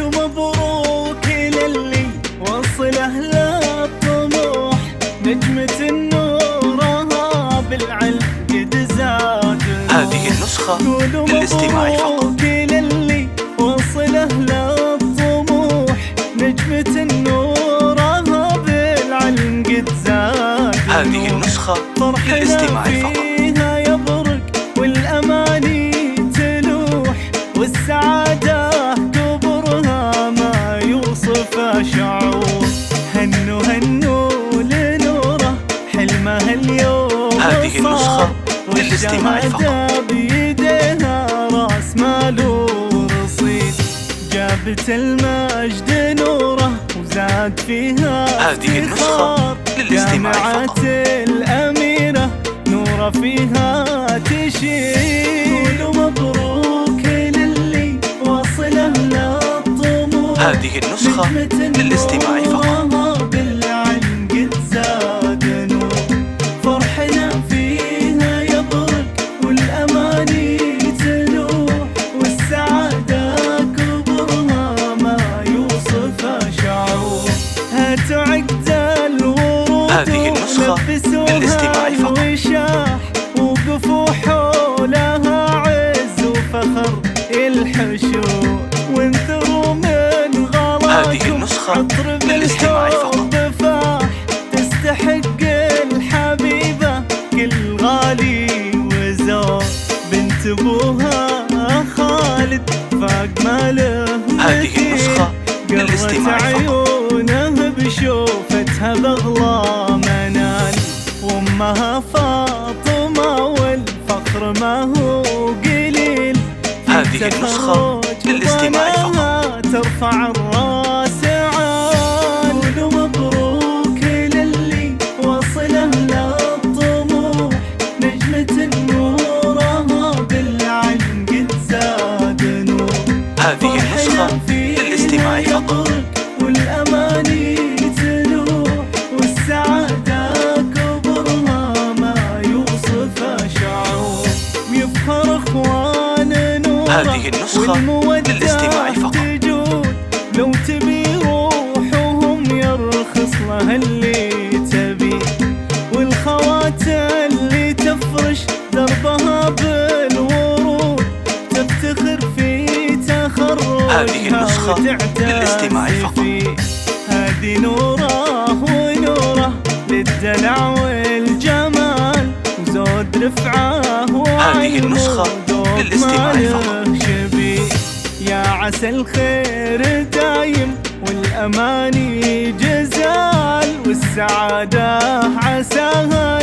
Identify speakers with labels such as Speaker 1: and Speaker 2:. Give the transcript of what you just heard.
Speaker 1: مبروك للي وصله للطموح، نجمة النورها بالعلم قد زاد.
Speaker 2: هذه النسخة للاستماع فقط.
Speaker 1: مبروك للي وصله للطموح، نجمة النورها بالعلم قد زاد.
Speaker 2: هذه النسخة للاستماع فقط.
Speaker 1: فيها يبرق والأماني تلوح، والسعادة كبرها ما يوصف شعور. هنوا هنوا لنوره حلمها اليوم.
Speaker 2: هذه النسخة للاستماع فقط.
Speaker 1: والشهادة بيديها راس مال ورصيد، جابت المجد نوره وزاد فيها.
Speaker 2: هذه النسخة للاستماع فقط.
Speaker 1: الأميرة نورة فيها تشيد. مبروك للي وصله للطموح،
Speaker 2: هذه النسخة للاستماع فقط.
Speaker 1: بالعلم قد زاد نور، فرحنا فيها يبرق والأماني تلوح، والسعادة كبرها ما يوصف شعور. هاتوا عقد الورود
Speaker 2: هذه النسخة للاستماع فقط.
Speaker 1: وشاح، وقفوا حولها عز وفخر الحشود، وانثروا من غلاكم.
Speaker 2: هذه النسخة للاستماع فقط.
Speaker 1: فاح تستحق الحبيبة كل غالي وزور، بنت ابوها خالد فاق ماله.
Speaker 2: هذه النسخة للاستماع فقط.
Speaker 1: عيونه بشوفتها بغلى منال، وامها فاطمة والفخر ما هو قليل.
Speaker 2: هذه النسخة للاستماع فقط.
Speaker 1: ترفع الراس عال. مبروك للي وصله للطموح، نجمة نورها بالعلم قد زاد نور.
Speaker 2: هذه النسخة للاستماع فقط.
Speaker 1: والأماني تلوح، والسعادة كبرها ما يوصف شعور. يفخر اخوان نور،
Speaker 2: هذه النسخة للاستماع فقط.
Speaker 1: تجود لو تبي روحهم يرخص لها اللي تبي، والخوات اللي تفرش دربها بالورود تفتخر في تخرجها.
Speaker 2: هذه النسخة للاستماع فقط.
Speaker 1: هذه نوره ونوره للدلع والجمال، وزود رفعه
Speaker 2: هذه النسخة للاستماع فقط.
Speaker 1: يا عسى الخير دايم والأماني جزال، والسعادة عساها